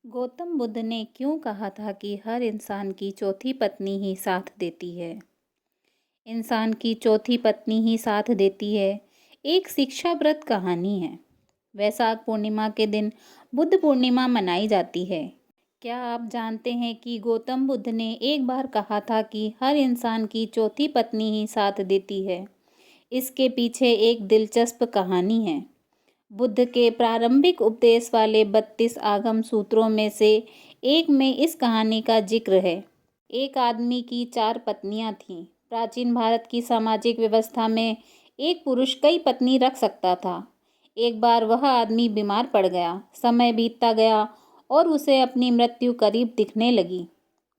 गौतम बुद्ध ने क्यों कहा था कि हर इंसान की चौथी पत्नी ही साथ देती है? इंसान की चौथी पत्नी ही साथ देती है एक शिक्षाप्रद कहानी है। वैशाख पूर्णिमा के दिन बुद्ध पूर्णिमा मनाई जाती है। क्या आप जानते हैं कि गौतम बुद्ध ने एक बार कहा था कि हर इंसान की चौथी पत्नी ही साथ देती है? इसके पीछे एक दिलचस्प कहानी है। बुद्ध के प्रारंभिक उपदेश वाले 32 आगम सूत्रों में से एक में इस कहानी का जिक्र है। एक आदमी की 4 पत्नियां थीं। प्राचीन भारत की सामाजिक व्यवस्था में एक पुरुष कई पत्नी रख सकता था। एक बार वह आदमी बीमार पड़ गया। समय बीतता गया और उसे अपनी मृत्यु करीब दिखने लगी।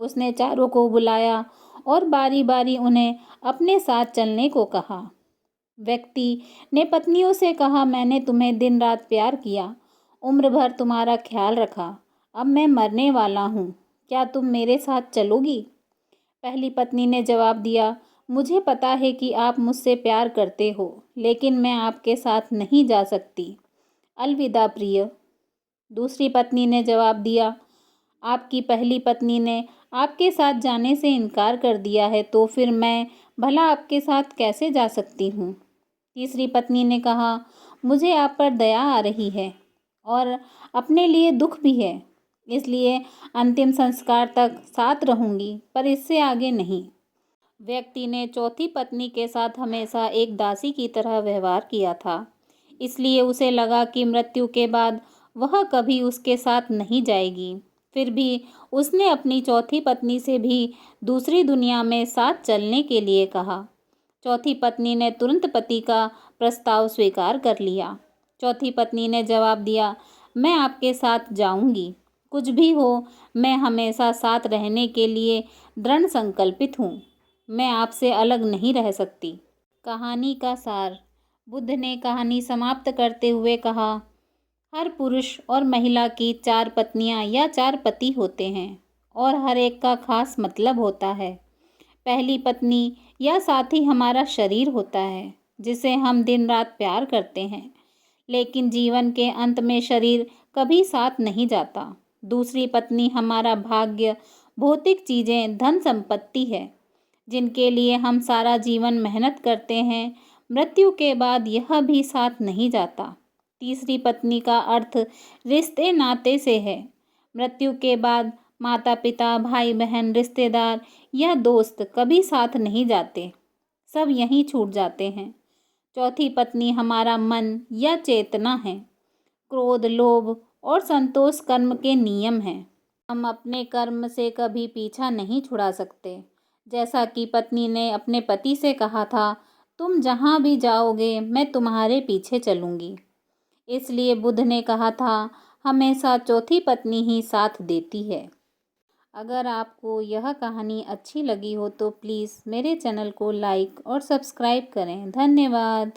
उसने चारों को बुलाया और बारी बारी उन्हें अपने साथ चलने को कहा। व्यक्ति ने पत्नियों से कहा, मैंने तुम्हें दिन रात प्यार किया, उम्र भर तुम्हारा ख्याल रखा। अब मैं मरने वाला हूँ, क्या तुम मेरे साथ चलोगी? पहली पत्नी ने जवाब दिया, मुझे पता है कि आप मुझसे प्यार करते हो, लेकिन मैं आपके साथ नहीं जा सकती। अलविदा प्रिय। दूसरी पत्नी ने जवाब दिया, आपकी पहली पत्नी ने आपके साथ जाने से इनकार कर दिया है, तो फिर मैं भला आपके साथ कैसे जा सकती हूँ? तीसरी पत्नी ने कहा, मुझे आप पर दया आ रही है और अपने लिए दुख भी है, इसलिए अंतिम संस्कार तक साथ रहूंगी, पर इससे आगे नहीं। व्यक्ति ने चौथी पत्नी के साथ हमेशा एक दासी की तरह व्यवहार किया था, इसलिए उसे लगा कि मृत्यु के बाद वह कभी उसके साथ नहीं जाएगी। फिर भी उसने अपनी चौथी पत्नी से भी दूसरी दुनिया में साथ चलने के लिए कहा। चौथी पत्नी ने तुरंत पति का प्रस्ताव स्वीकार कर लिया। चौथी पत्नी ने जवाब दिया, मैं आपके साथ जाऊंगी, कुछ भी हो, मैं हमेशा साथ रहने के लिए दृढ़ संकल्पित हूँ। मैं आपसे अलग नहीं रह सकती। कहानी का सार। बुद्ध ने कहानी समाप्त करते हुए कहा, हर पुरुष और महिला की 4 पत्नियां या 4 पति होते हैं और हर एक का खास मतलब होता है। पहली पत्नी या साथी हमारा शरीर होता है, जिसे हम दिन रात प्यार करते हैं, लेकिन जीवन के अंत में शरीर कभी साथ नहीं जाता। दूसरी पत्नी हमारा भाग्य, भौतिक चीज़ें, धन संपत्ति है, जिनके लिए हम सारा जीवन मेहनत करते हैं। मृत्यु के बाद यह भी साथ नहीं जाता। तीसरी पत्नी का अर्थ रिश्ते नाते से है। मृत्यु के बाद माता पिता, भाई बहन, रिश्तेदार या दोस्त कभी साथ नहीं जाते, सब यहीं छूट जाते हैं। चौथी पत्नी हमारा मन या चेतना है। क्रोध, लोभ और संतोष कर्म के नियम हैं। हम अपने कर्म से कभी पीछा नहीं छुड़ा सकते। जैसा कि पत्नी ने अपने पति से कहा था, तुम जहाँ भी जाओगे मैं तुम्हारे पीछे चलूँगी। इसलिए बुद्ध ने कहा था, हमेशा चौथी पत्नी ही साथ देती है। अगर आपको यह कहानी अच्छी लगी हो तो प्लीज़ मेरे चैनल को लाइक और सब्सक्राइब करें। धन्यवाद।